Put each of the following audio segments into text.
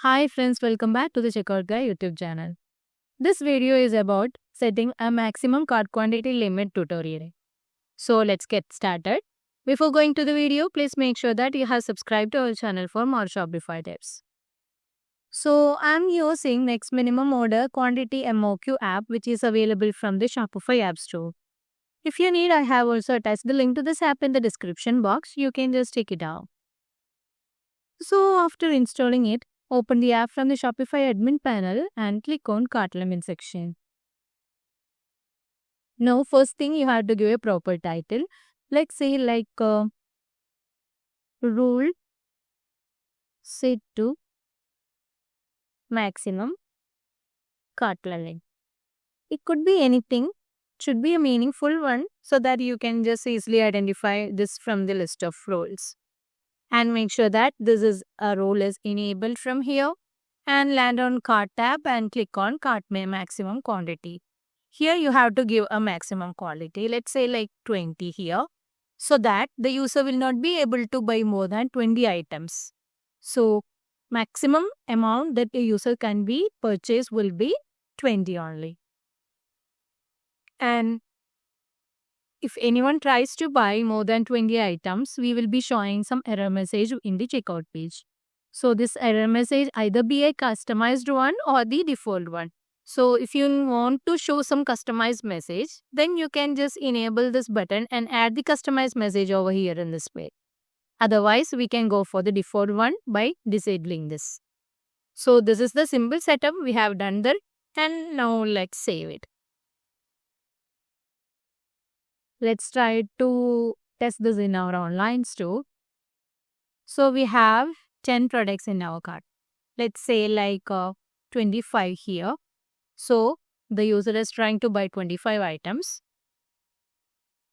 Hi friends, welcome back to the Checkout Guy YouTube channel. This video is about setting a maximum cart quantity limit tutorial. So let's get started. Before going to the video, please make sure that you have subscribed to our channel for more Shopify tips. So I'm using Nex Minimum Order Quantity MOQ app, which is available from the Shopify App Store. If you need, I have also attached the link to this app in the description box. You can just take it out. So after installing it, open the app from the Shopify admin panel and click on Cart Limit section. Now, first thing you have to give a proper title. Let's say rule set to maximum cart limit. It could be anything. Should be a meaningful one so that you can just easily identify this from the list of rules. And make sure that this is a rule is enabled from here and land on cart tab and click on cart maximum quantity. Here you have to give a maximum quantity, let's say like 20 here, so that the user will not be able to buy more than 20 items. So maximum amount that a user can be purchased will be 20 only. And if anyone tries to buy more than 20 items, we will be showing some error message in the checkout page. So this error message either be a customized one or the default one. So if you want to show some customized message, then you can just enable this button and add the customized message over here in this page. Otherwise, we can go for the default one by disabling this. So this is the simple setup we have done there, and now let's save it. Let's try to test this in our online store. So we have 10 products in our cart. Let's say like 25 here. So the user is trying to buy 25 items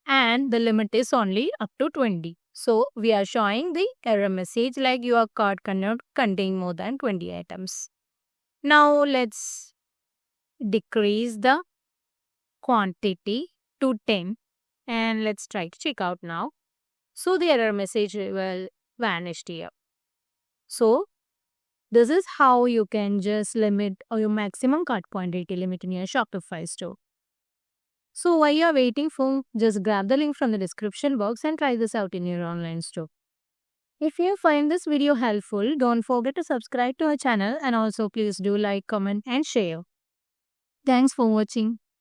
and the limit is only up to 20. So we are showing the error message like your cart cannot contain more than 20 items. Now let's decrease the quantity to 10. And let's try to check out now. So the error message will vanish here. So this is how you can just limit or your maximum cart quantity limit in your Shopify store. So while you are waiting for, just grab the link from the description box and try this out in your online store. If you find this video helpful, don't forget to subscribe to our channel and also please do like, comment and share. Thanks for watching.